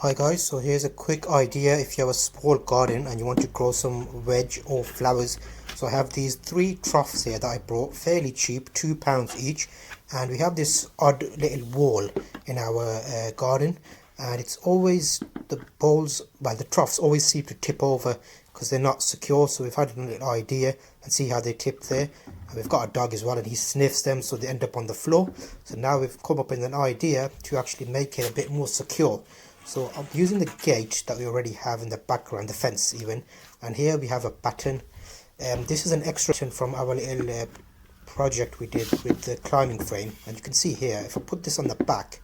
Hi guys, so here's a quick idea if you have a small garden and you want to grow some veg or flowers. So I have these three troughs here that I bought fairly cheap, £2 each, and we have this odd little wall in our garden, and it's always the bowls, well, the troughs always seem to tip over because they're not secure. So we've had a little idea and see how they tip there, and we've got a dog as well and he sniffs them so they end up on the floor. So now we've come up with an idea to actually make it a bit more secure. So I'm using the gate that we already have in the background, the fence even, and here we have a button. This is an extra from our little project we did with the climbing frame, and you can see here if I put this on the back,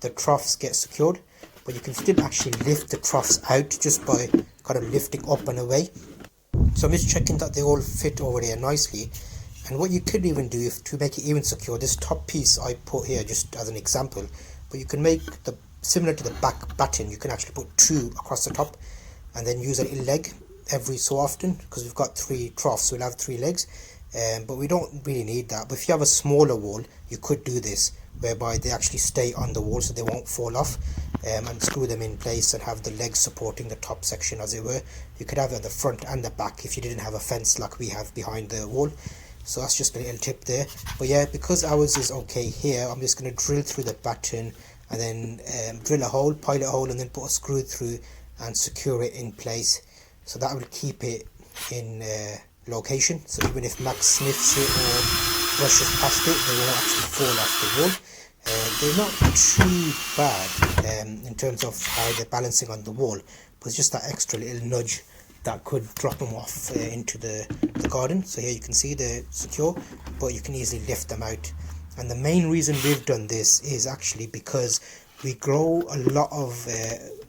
the troughs get secured, but you can still actually lift the troughs out just by kind of lifting up and away. So I'm just checking that they all fit over there nicely. And what you could even do if to make it even secure, this top piece I put here just as an example, but you can make the similar to the back button, you can actually put two across the top and then use a little leg every so often, because we've got three troughs, so we'll have three legs, but we don't really need that. But if you have a smaller wall, you could do this whereby they actually stay on the wall so they won't fall off, and screw them in place and have the legs supporting the top section as it were. You could have it at the front and the back if you didn't have a fence like we have behind the wall. So that's just a little tip there. But yeah, because ours is okay here, I'm just going to drill through the button and then drill a hole, pilot hole, and then put a screw through and secure it in place. So that will keep it in location. So even if Max sniffs it or brushes past it, they won't actually fall off the wall. They're not too bad in terms of how they're balancing on the wall, but it's just that extra little nudge that could drop them off into the garden. So here you can see they're secure, but you can easily lift them out. And the main reason we've done this is actually because we grow a lot of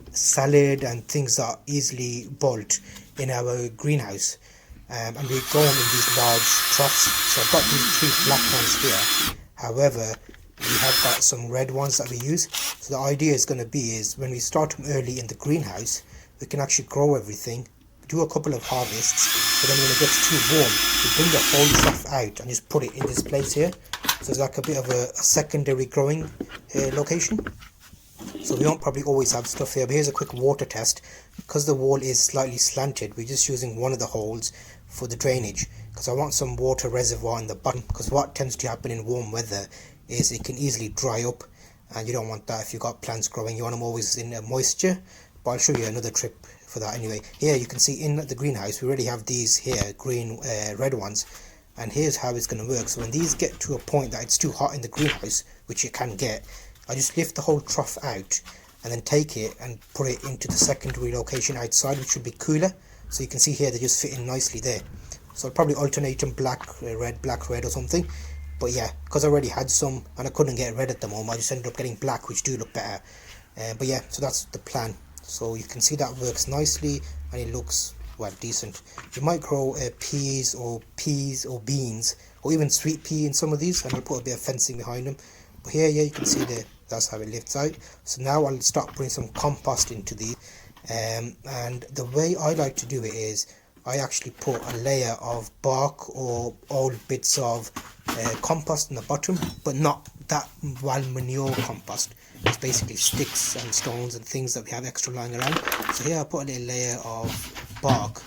salad and things that are easily bolt in our greenhouse, and we grow them in these large troughs. So I've got these three black ones here, however we have got some red ones that we use. So the idea is going to be is when we start them early in the greenhouse, we can actually grow everything, do a couple of harvests, but then when it gets too warm, we bring the whole trough out and just put it in this place here. So it's like a bit of a secondary growing location. So we won't probably always have stuff here, but here's a quick water test. Because the wall is slightly slanted, we're just using one of the holes for the drainage, because I want some water reservoir in the bottom, because what tends to happen in warm weather is it can easily dry up, and you don't want that if you've got plants growing. You want them always in moisture, but I'll show you another trip for that anyway. Here you can see in the greenhouse we already have these here, green red ones, and here's how it's going to work. So when these get to a point that it's too hot in the greenhouse, which it can get, I just lift the whole trough out and then take it and put it into the secondary location outside, which will be cooler. So you can see here they're just fitting nicely there. So I'll probably alternate them black red or something. But yeah, because I already had some and I couldn't get red at the moment, I just ended up getting black, which do look better. But yeah, so that's the plan. So you can see that works nicely and it looks, well, decent. You might grow peas or beans or even sweet pea in some of these, and I'll put a bit of fencing behind them. But here, yeah, you can see that's how it lifts out. So now I'll start putting some compost into these, and the way I like to do it is I actually put a layer of bark or old bits of compost in the bottom, but not that wild manure compost. It's basically sticks and stones and things that we have extra lying around. So here I put a little layer of bark.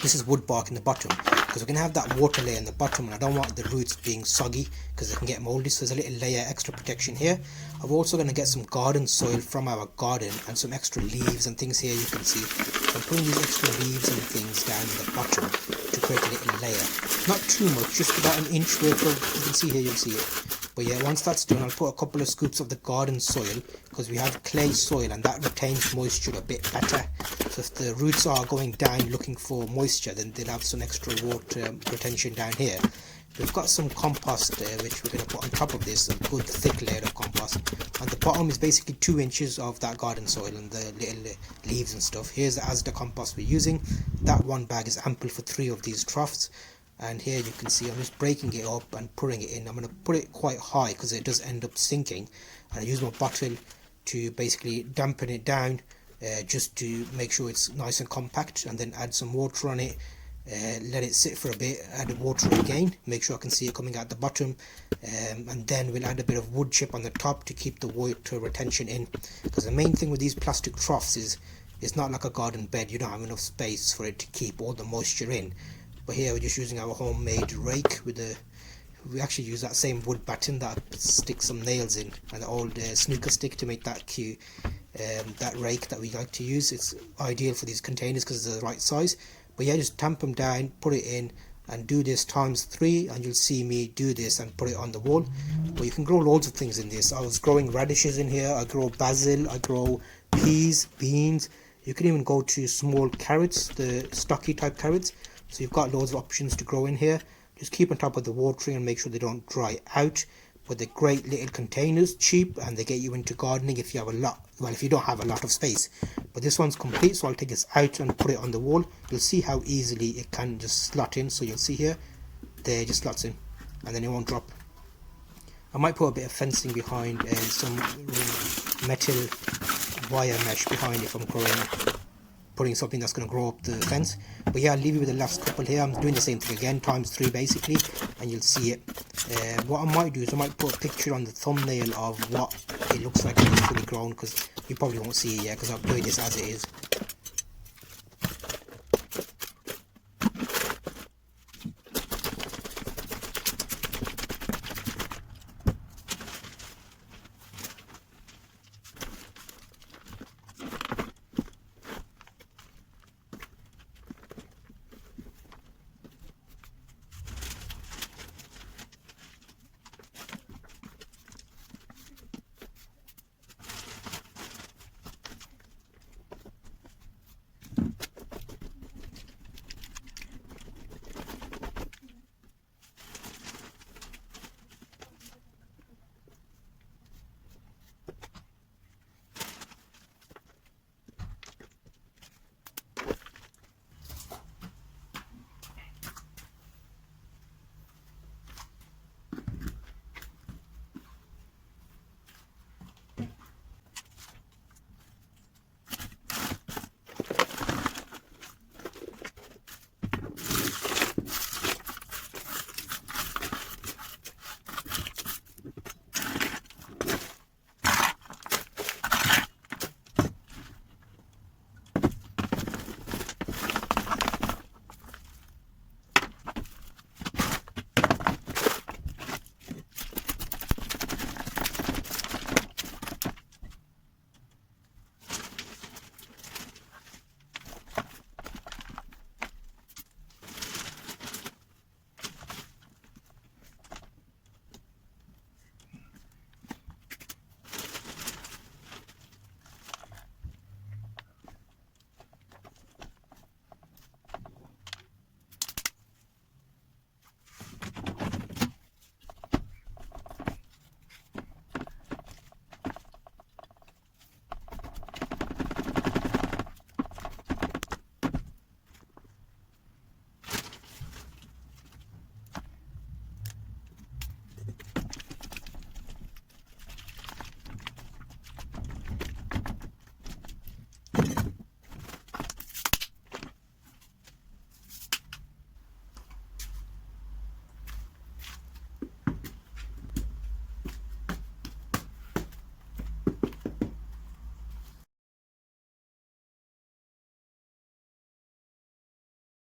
This is wood bark in the bottom, because we're going to have that water layer in the bottom, and I don't want the roots being soggy because they can get moldy. So there's a little layer extra protection here. I'm also going to get some garden soil from our garden and some extra leaves and things here you can see. So I'm putting these extra leaves and things down in the bottom to create a little layer. Not too much, just about an inch worth of, you can see here, you'll see it. But yeah, once that's done, I'll put a couple of scoops of the garden soil, because we have clay soil and that retains moisture a bit better. So if the roots are going down looking for moisture, then they'll have some extra water retention down here. We've got some compost which we're going to put on top of this, a good thick layer of compost. And the bottom is basically 2 inches of that garden soil and the little leaves and stuff. Here's the Asda compost we're using. That one bag is ample for 3 of these troughs. And here you can see I'm just breaking it up and pouring it in. I'm going to put it quite high because it does end up sinking, and I use my bottle to basically dampen it down, just to make sure it's nice and compact, and then add some water on it let it sit for a bit, add water again, make sure I can see it coming out the bottom, and then we'll add a bit of wood chip on the top to keep the water retention in, because the main thing with these plastic troughs is it's not like a garden bed. You don't have enough space for it to keep all the moisture in. But here we're just using our homemade rake with we actually use that same wood batten that I stick some nails in, and the old snooker stick to make that cute. That rake that we like to use, it's ideal for these containers because it's the right size. But yeah, just tamp them down, put it in, and do this ×3, and you'll see me do this and put it on the wall. But you can grow loads of things in this. I was growing radishes in here, I grow basil, I grow peas, beans. You can even go to small carrots, the stocky type carrots. So you've got loads of options to grow in here. Just keep on top of the watering and make sure they don't dry out. But they're great little containers, cheap, and they get you into gardening if you have a lot, well, if you don't have a lot of space. But this one's complete, so I'll take this out and put it on the wall. You'll see how easily it can just slot in. So you'll see here, there, just slots in, and then it won't drop. I might put a bit of fencing behind and some metal wire mesh behind if I'm putting something that's going to grow up the fence. But yeah, I'll leave you with the last couple here. I'm doing the same thing again, ×3 basically, and you'll see it. What I might do is I might put a picture on the thumbnail of what it looks like when it's fully grown, because you probably won't see it yet because I'm doing this as it is.